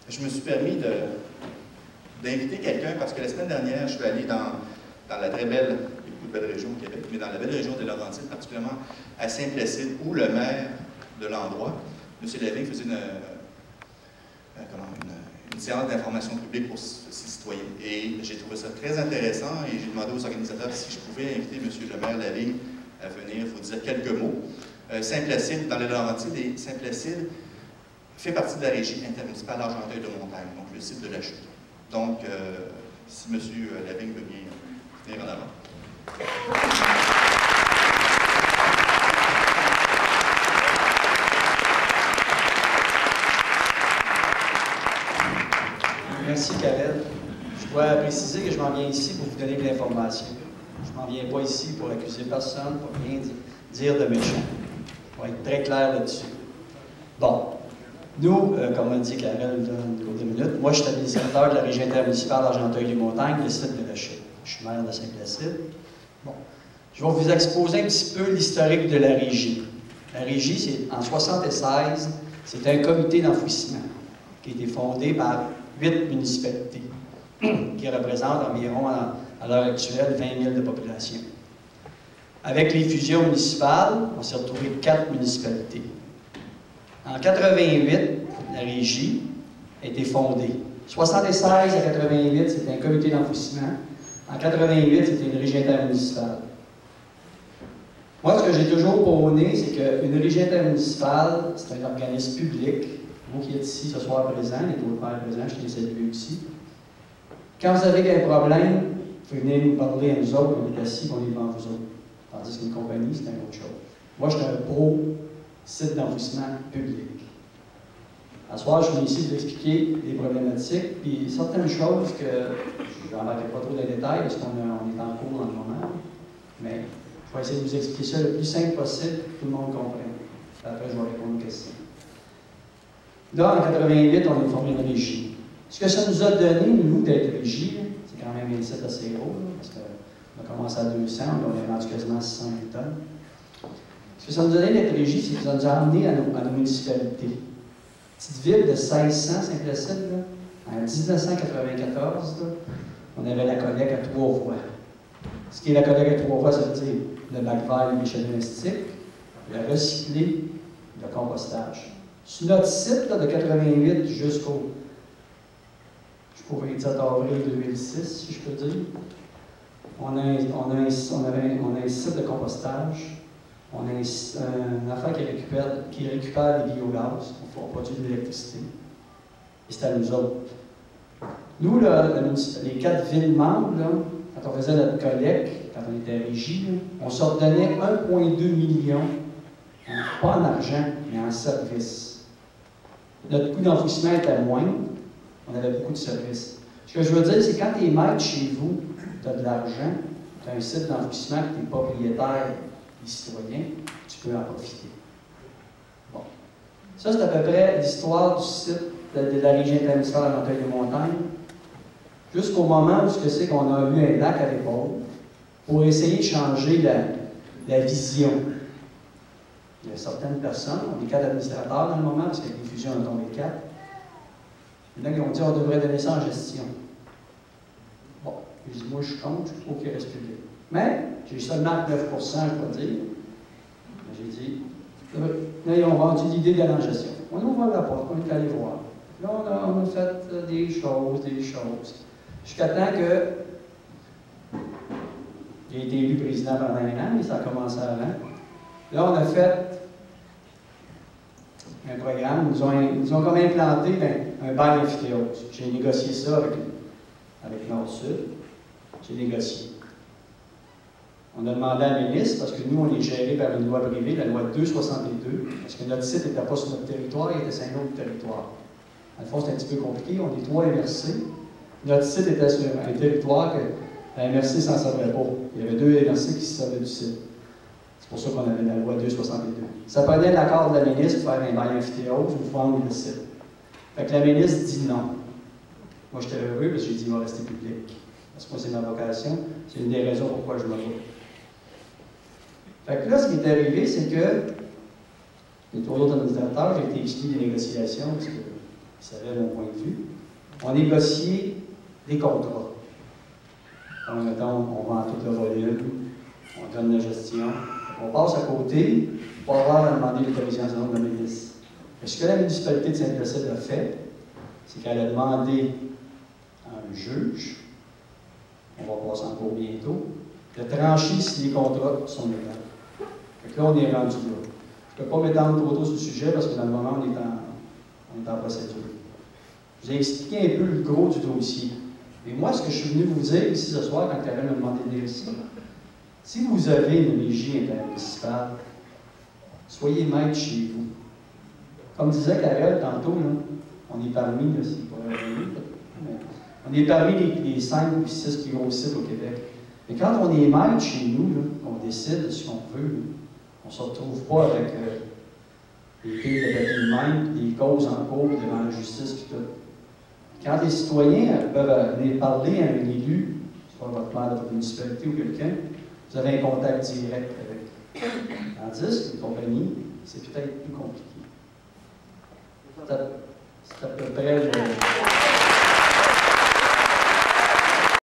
je me suis permis d'inviter quelqu'un parce que la semaine dernière, je suis allé dans la très belle, il y a beaucoup de belles régions au Québec, mais dans la belle région des Laurentides, particulièrement à Saint-Placide, où le maire de l'endroit, M. Lavigne, faisait une séance d'information publique pour ses citoyens. Et j'ai trouvé ça très intéressant et j'ai demandé aux organisateurs si je pouvais inviter M. le maire Lavigne à venir vous dire quelques mots. Saint-Placide, dans les Laurentides, et Saint-Placide fait partie de la régie intermunicipale Argenteuil-de-Montagne, donc le site de la chute. Donc, si M. Lavigne veut bien venir en avant. Merci, Karel. Je dois préciser que je m'en viens ici pour vous donner de l'information. Je ne m'en viens pas ici pour accuser personne, pour rien dire de méchant. Je vais être très clair là-dessus. Bon. Nous, comme a dit Karel il y a 2 minutes, moi je suis administrateur de la régie intermunicipale Argenteuil-les-Montagnes, le site de la chute. Je suis maire de Saint-Placide. Bon. Je vais vous exposer un petit peu l'historique de la régie. La régie, c'est en 1976, c'est un comité d'enfouissement qui a été fondé par 8 municipalités, qui représentent environ, à l'heure actuelle, 20 000 de population. Avec les fusions municipales, on s'est retrouvé 4 municipalités. En 88, la régie a été fondée. 76 à 88, c'était un comité d'enfouissement. En 88, c'était une régie intermunicipale. Moi, ce que j'ai toujours prôné, c'est qu'une régie intermunicipale, c'est un organisme public. Vous qui êtes ici ce soir présent, les autres pères présents, je les salue aussi. Quand vous avez un problème, vous pouvez venir nous parler à nous autres, on est assis, on est devant vous autres. Tandis qu'une compagnie, c'est une autre chose. Moi, je suis un pro site d'enfouissement public. À ce soir, je suis ici pour vous expliquer les problématiques, puis certaines choses que je n'embarquerai pas trop dans les détails, parce qu'on est en cours en ce moment, mais je vais essayer de vous expliquer ça le plus simple possible pour que tout le monde comprenne. Après, je vais répondre aux questions. Là, en 88, on a formé une régie. Ce que ça nous a donné, nous, d'être régie, c'est quand même un site assez gros, parce qu'on a commencé à 200, on est rendu quasiment 600 tonnes. Ce que ça nous a donné d'être régie, c'est que ça nous a amené à nos municipalités. Petite ville de 1600, Saint-Placide, en 1994, là, on avait la collecte à 3 voies. Ce qui est la collecte à 3 voies, ça veut dire le bac vert, le déchet domestique, le recyclé, le compostage. Sur notre site là, de 88 jusqu'au 27 avril 2006, si je peux dire, on a un site de compostage, on a une affaire qui récupère les biogaz, on produit de l'électricité. Et c'est à nous autres. Nous, là, les 4 villes membres, là, quand on faisait notre collecte, quand on était régie, là, on s'ordonnait 1,2 million, pas en argent, mais en services. Notre coût d'enfouissement était moindre, on avait beaucoup de services. Ce que je veux dire, c'est que quand tu es maître chez vous, tu as de l'argent, tu as un site d'enfouissement que tu es propriétaire des citoyens, tu peux en profiter. Bon. Ça, c'est à peu près l'histoire du site de la régie intermunicipale Argenteuil-les-Montagnes, jusqu'au moment où c'est qu'on a eu un lac à l'épaule pour essayer de changer la vision. Il y a certaines personnes, on est 4 administrateurs dans le moment, parce qu'avec les fusions, on a tombé 4. Il y en a qui ont dit qu'on devrait donner ça en gestion. Bon, je dis, moi je suis contre, je trouve qu'il reste public. Mais, j'ai seulement 9%, je dois dire. J'ai dit, là, ils ont vendu l'idée d'aller en gestion. On ouvre la porte, on est allé voir. Là, on a fait des choses. Jusqu'à temps que j'ai été élu président pendant 1 an, mais ça a commencé avant. Là, on a fait un programme, ils nous ont comme implanté un bail amphithéose. J'ai négocié ça avec Nord-Sud. J'ai négocié. On a demandé à la ministre, parce que nous, on est géré par une loi privée, la loi 262, parce que notre site n'était pas sur notre territoire, il était sur un autre territoire. Dans le fond, c'est un petit peu compliqué. On est 3 MRC. Notre site était sur un territoire que la MRC ne s'en servait pas. Il y avait 2 MRC qui se servaient du site. C'est pour ça qu'on avait la loi 262. Ça prenait l'accord de la ministre pour faire un bail amphithéose ou vendre le site. Fait que la ministre dit non. Moi, j'étais heureux parce que j'ai dit qu'il va rester public. Parce que moi, c'est ma vocation. C'est une des raisons pourquoi je me bats. Fait que là, ce qui est arrivé, c'est que les 3 autres administrateurs, j'ai été exclu des négociations parce que Vous savez mon point de vue. On négocie des contrats. Donc, mettons, on vend tout le volume, on donne la gestion. On passe à côté pour avoir à demander l'autorisation de la ministre. Et ce que la municipalité de Saint-Placide a fait, c'est qu'elle a demandé à un juge, on va passer en cours bientôt, de trancher si les contrats sont légaux. Donc là, on est rendu là. Je ne peux pas m'étendre trop tôt sur le sujet parce que dans le moment, on est en procédure. Je vous ai expliqué un peu le gros du dossier. Et moi, ce que je suis venu vous dire ici ce soir, quand Karen m'a demandé de venir ici, si vous avez une régie intermunicipale, soyez maître chez vous. Comme disait Karel tantôt, là, on est parmi, là, on est parmi les 5 ou 6 plus gros sites au Québec. Mais quand on est maître chez nous, là, on décide de ce qu'on veut, là, on ne se retrouve pas avec des piles de papier de même, des causes en cours devant la justice et tout. Quand les citoyens peuvent venir parler à un élu, soit votre maire de votre municipalité ou quelqu'un, vous avez un contact direct avec. Tandis qu'une compagnie, c'est peut-être plus compliqué. C'est à peu près...